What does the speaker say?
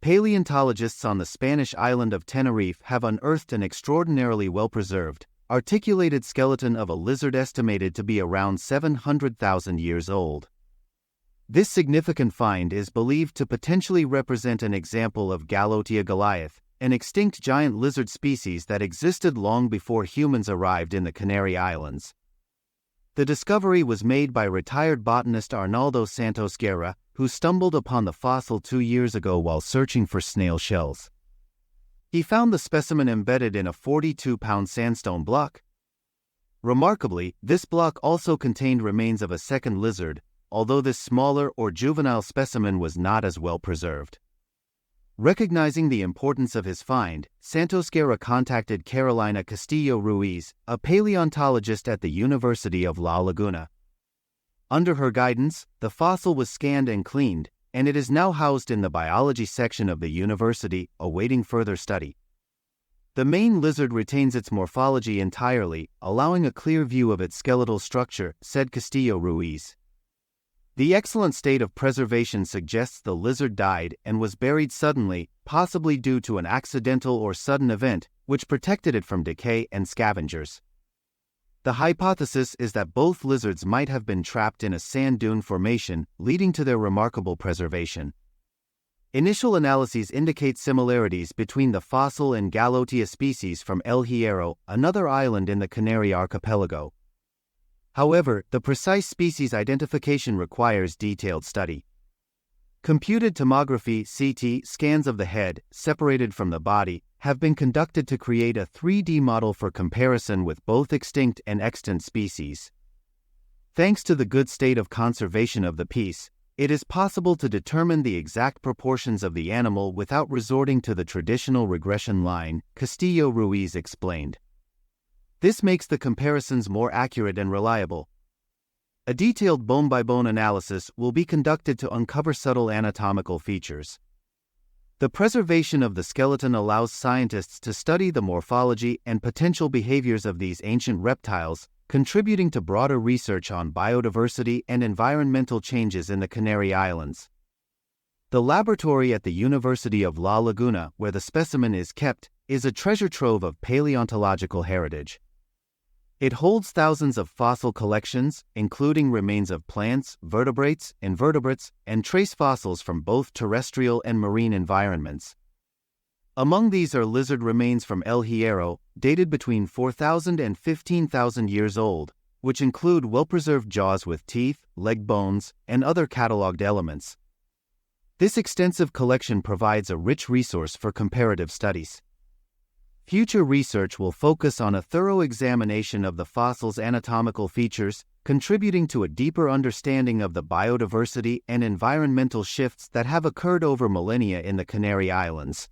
Paleontologists on the Spanish island of Tenerife have unearthed an extraordinarily well-preserved, articulated skeleton of a lizard estimated to be around 700,000 years old. This significant find is believed to potentially represent an example of Gallotia goliath, an extinct giant lizard species that existed long before humans arrived in the Canary Islands. The discovery was made by retired botanist Arnaldo Santos Guerra, who stumbled upon the fossil 2 years ago while searching for snail shells. He found the specimen embedded in a 42-pound sandstone block. Remarkably, this block also contained remains of a second lizard, although this smaller or juvenile specimen was not as well preserved. Recognizing the importance of his find, Santos Guerra contacted Carolina Castillo Ruiz, a paleontologist at the University of La Laguna. Under her guidance, the fossil was scanned and cleaned, and it is now housed in the biology section of the university, awaiting further study. The main lizard retains its morphology entirely, allowing a clear view of its skeletal structure, said Castillo Ruiz. The excellent state of preservation suggests the lizard died and was buried suddenly, possibly due to an accidental or sudden event, which protected it from decay and scavengers. The hypothesis is that both lizards might have been trapped in a sand dune formation, leading to their remarkable preservation. Initial analyses indicate similarities between the fossil and Gallotia species from El Hierro, another island in the Canary archipelago. However, the precise species identification requires detailed study. Computed tomography (CT) scans of the head, separated from the body, have been conducted to create a 3D model for comparison with both extinct and extant species. Thanks to the good state of conservation of the piece, it is possible to determine the exact proportions of the animal without resorting to the traditional regression line, Castillo Ruiz explained. This makes the comparisons more accurate and reliable. A detailed bone-by-bone analysis will be conducted to uncover subtle anatomical features. The preservation of the skeleton allows scientists to study the morphology and potential behaviors of these ancient reptiles, contributing to broader research on biodiversity and environmental changes in the Canary Islands. The laboratory at the University of La Laguna, where the specimen is kept, is a treasure trove of paleontological heritage. It holds thousands of fossil collections, including remains of plants, vertebrates, invertebrates, and trace fossils from both terrestrial and marine environments. Among these are lizard remains from El Hierro, dated between 4,000 and 15,000 years old, which include well-preserved jaws with teeth, leg bones, and other catalogued elements. This extensive collection provides a rich resource for comparative studies. Future research will focus on a thorough examination of the fossil's anatomical features, contributing to a deeper understanding of the biodiversity and environmental shifts that have occurred over millennia in the Canary Islands.